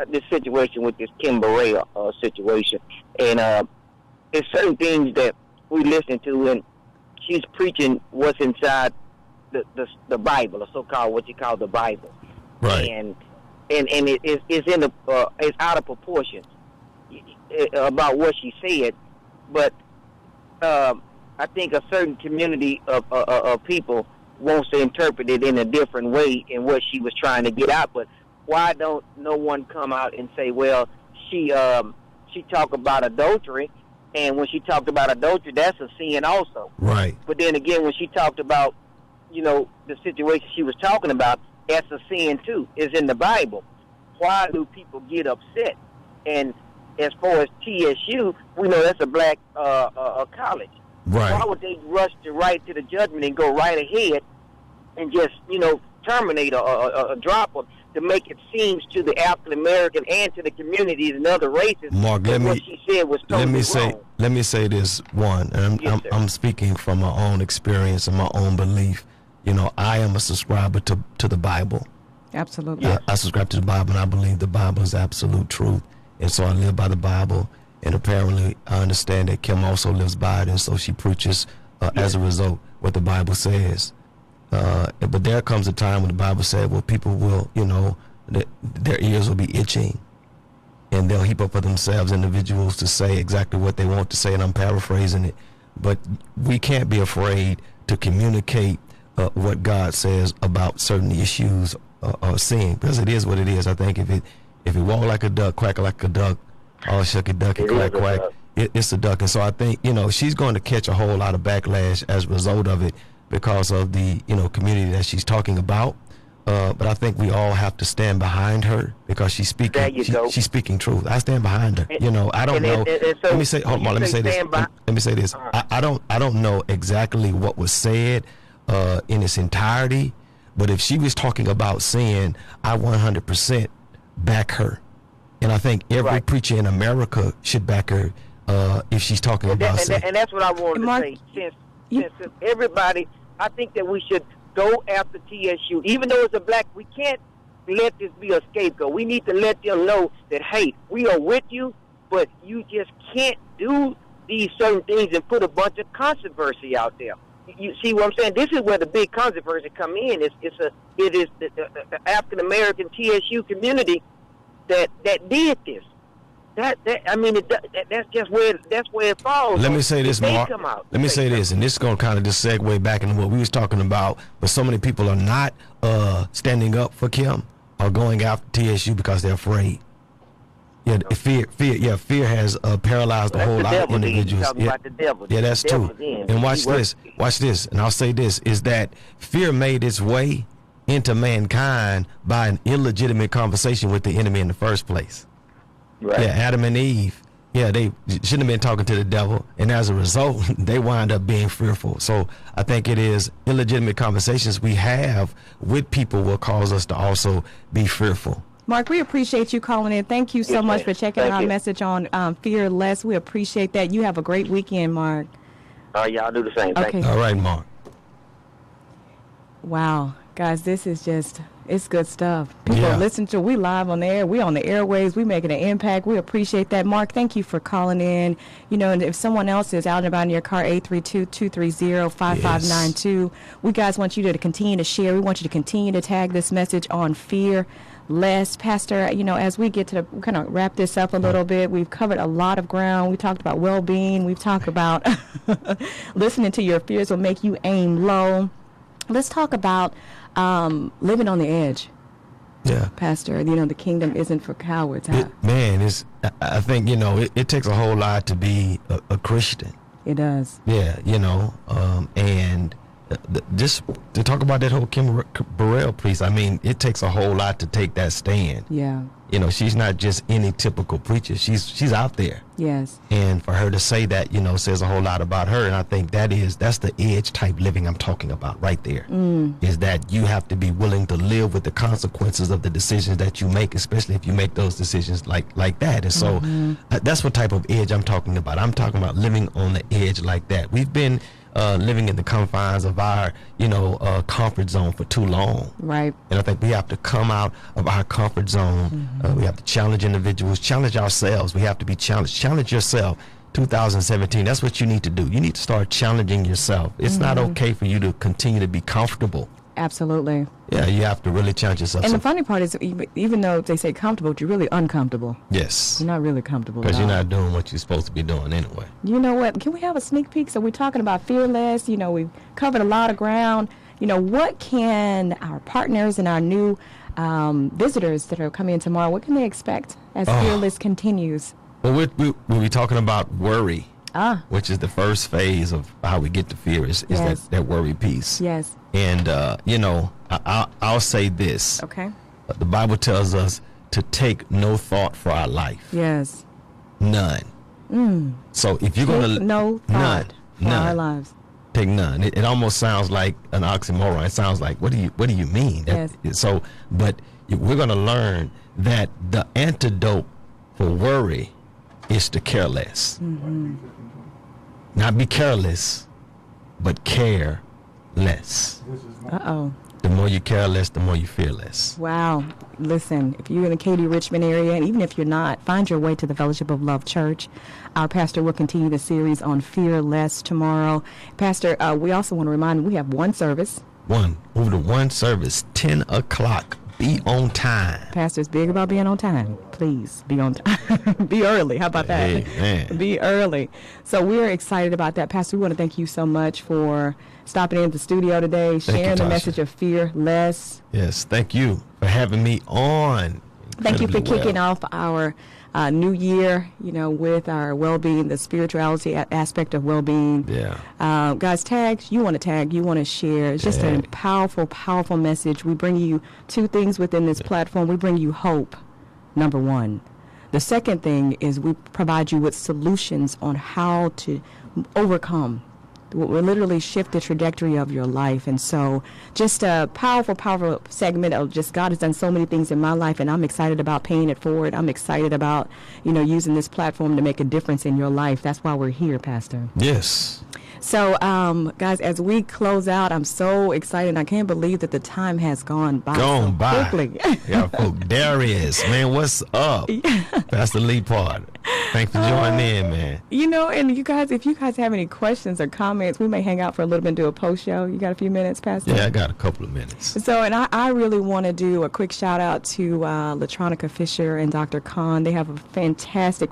This situation with this Kim Burrell situation. And there's certain things that we listen to, and she's preaching what's inside the Bible, or so-called what you call the Bible. Right. And it's it's out of proportion about what she said. But I think a certain community of people wants to interpret it in a different way in what she was trying to get out. But why don't no one come out and say, well, she talked about adultery, and when she talked about adultery, that's a sin also. Right. But then again, when she talked about, the situation she was talking about, that's a sin too. It's in the Bible. Why do people get upset? And as far as TSU, we know that's a black college. Right. Why would they rush right to the judgment and go right ahead and just, terminate or drop them to make it seem to the African American and to the communities and other races? Mark, what she said was totally wrong. Let me say this one, and I'm speaking from my own experience and my own belief. I am a subscriber to the Bible. Absolutely. Yeah, I subscribe to the Bible, and I believe the Bible is absolute truth, and so I live by the Bible. And apparently, I understand that Kim also lives by it, and so she preaches as a result what the Bible says. But there comes a time when the Bible said, well, people will, their ears will be itching, and they'll heap up for themselves individuals to say exactly what they want to say, and I'm paraphrasing it. But we can't be afraid to communicate what God says about certain issues or sin, because it is what it is. I think if it walk like a duck, quack like a duck, all shucky ducky, quack quack, it's a duck. And so I think she's going to catch a whole lot of backlash as a result of it because of the community that she's talking about. But I think we all have to stand behind her because she's speaking. She's speaking truth. I stand behind her. I don't know. So let me say. Hold on. Let me say this. Let me say this. I don't know exactly what was said in its entirety. But if she was talking about sin, I 100% back her. And I think every preacher in America should back her if she's talking about sin. And that's what I wanted to say. Since everybody, I think that we should go after TSU. Even though it's a black, we can't let this be a scapegoat. We need to let them know that, hey, we are with you, but you just can't do these certain things and put a bunch of controversy out there. You see what I'm saying? This is where the big controversy come in. It is the African American TSU community that did this. That's just where it falls. Let me say this, Mark. Let me say this, and this is going to kind of just segue back into what we was talking about. But so many people are not standing up for Kim or going after TSU because they're afraid. Yeah, fear has paralyzed a whole lot of individuals. Yeah, that's true. And watch this, and I'll say this, is that fear made its way into mankind by an illegitimate conversation with the enemy in the first place. Right. Yeah, Adam and Eve, they shouldn't have been talking to the devil, and as a result, they wind up being fearful. So I think it is illegitimate conversations we have with people will cause us to also be fearful. Mark, we appreciate you calling in. Thank you so much for checking our message on Fearless. We appreciate that. You have a great weekend, Mark. Y'all do the same. Okay. Thank you. All right, Mark. Wow. Guys, this is just, it's good stuff. People listen to, we live on the air, we on the airwaves, we making an impact. We appreciate that. Mark, thank you for calling in. You know, and if someone else is out and about in your car, 832-230-5592. We guys want you to continue to share. We want you to continue to tag this message on Fearless. Pastor, you know, as we get to the, kind of wrap this up a little bit, we've covered a lot of ground. We talked about well-being. We've talked about listening to your fears will make you aim low. Let's talk about living on the edge. Yeah, Pastor, you know, the kingdom isn't for cowards. I think, you know, it takes a whole lot to be a Christian. It does. Yeah, you know, and just to talk about that whole Kim Burrell piece, I mean, it takes a whole lot to take that stand. Yeah. You know, she's not just any typical preacher. She's out there. Yes. And for her to say that, you know, says a whole lot about her. And I think that's the edge type living I'm talking about right there. Is that you have to be willing to live with the consequences of the decisions that you make, especially if you make those decisions like that. And so that's what type of edge I'm talking about. I'm talking about living on the edge like that. We've been living in the confines of our, you know, comfort zone for too long. Right. And I think we have to come out of our comfort zone. We have to challenge individuals, challenge ourselves. We have to be challenged. Challenge yourself. 2017, that's what you need to do. You need to start challenging yourself. It's not okay for you to continue to be comfortable. Absolutely. Yeah, you have to really challenge yourself. And the funny part is, even though they say comfortable, you're really uncomfortable. Yes. You're not really comfortable. Because you're not doing what you're supposed to be doing anyway. You know what? Can we have a sneak peek? So we're talking about Fearless. You know, we've covered a lot of ground. You know, what can our partners and our new visitors that are coming in tomorrow, what can they expect as Fearless continues? Well, we'll be talking about worry, which is the first phase of how we get to fear, is that worry piece. Yes. And, you know, I'll say this. Okay. The Bible tells us to take no thought for our life. Yes. None. So if you're going to... No thought for our lives. Take none. It almost sounds like an oxymoron. It sounds like, what do you mean? Yes. So, but we're going to learn that the antidote for worry is to care less. Not be careless, but care less. Uh-oh. The more you care less, the more you fear less. Wow. Listen, if you're in the Katy Richmond area, and even if you're not, find your way to the Fellowship of Love Church. Our pastor will continue the series on Fearless tomorrow. Pastor, we also want to remind you, we have one service. Over to one service, 10 o'clock. Be on time. Pastor's big about being on time. Please be on time. Be early. How about that? Amen. Be early. So we're excited about that. Pastor, we want to thank you so much for stopping in the studio today, sharing the message of Fearless. Yes, thank you for having me on. Thank you for kicking off our new year, you know, with our well-being, the spirituality aspect of well-being. Yeah. Guys, you want to share. It's just a powerful, powerful message. We bring you two things within this platform. We bring you hope, number one. The second thing is we provide you with solutions on how to overcome. We'll literally shift the trajectory of your life. And so just a powerful, powerful segment of just God has done so many things in my life, and I'm excited about paying it forward. I'm excited about, you know, using this platform to make a difference in your life. That's why we're here, Pastor. Yes. So, guys, as we close out, I'm so excited. I can't believe that the time has gone by so quickly. Yeah, folks. Darius, man, what's up? That's the lead part. Thanks for joining in, man. You know, and you guys, if you guys have any questions or comments, we may hang out for a little bit and do a post show. You got a few minutes, Pastor? Yeah, I got a couple of minutes. So, and I really want to do a quick shout out to Latronica Fisher and Dr. Khan. They have a fantastic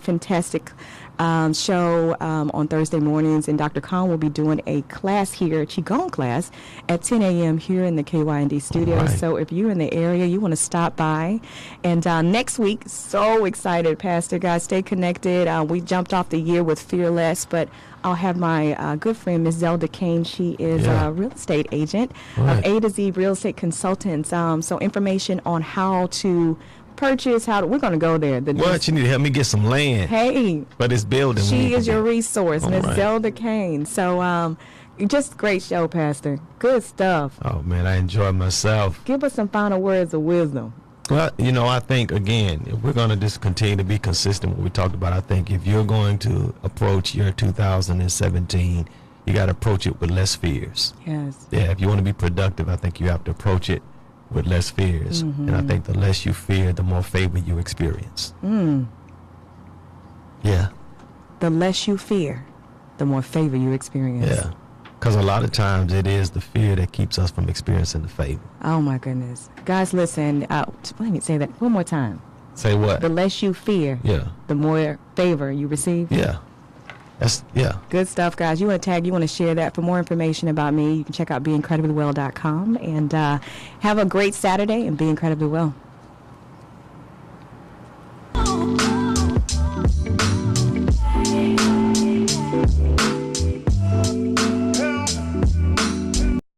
show on Thursday mornings, and Dr. Khan will be doing a class here, a Qigong class, at 10 a.m. here in the KYND studio. Right. So if you're in the area, you want to stop by. And next week, so excited, Pastor. Guys, stay connected. We jumped off the year with Fearless, but I'll have my good friend, Ms. Zelda Kane. She is a real estate agent of A to Z Real Estate Consultants. So information on how to purchase, we're going to go there. What? You need to help me get some land. Hey. For this building. She is your resource, Ms. Zelda Kane. So, just great show, Pastor. Good stuff. Oh, man, I enjoyed myself. Give us some final words of wisdom. Well, you know, I think, again, if we're going to just continue to be consistent with what we talked about, I think if you're going to approach year 2017, you got to approach it with less fears. Yes. Yeah, if you want to be productive, I think you have to approach it with less fears. And I think the less you fear, the more favor you experience. Yeah. The less you fear, the more favor you experience. Yeah. Because a lot of times it is the fear that keeps us from experiencing the favor. Oh, my goodness. Guys, listen. Let me say that one more time. Say what? The less you fear, the more favor you receive. Yeah. Yeah. Good stuff, guys. You want to tag, you want to share that. For more information about me, you can check out beincrediblywell.com. And have a great Saturday and be incredibly well.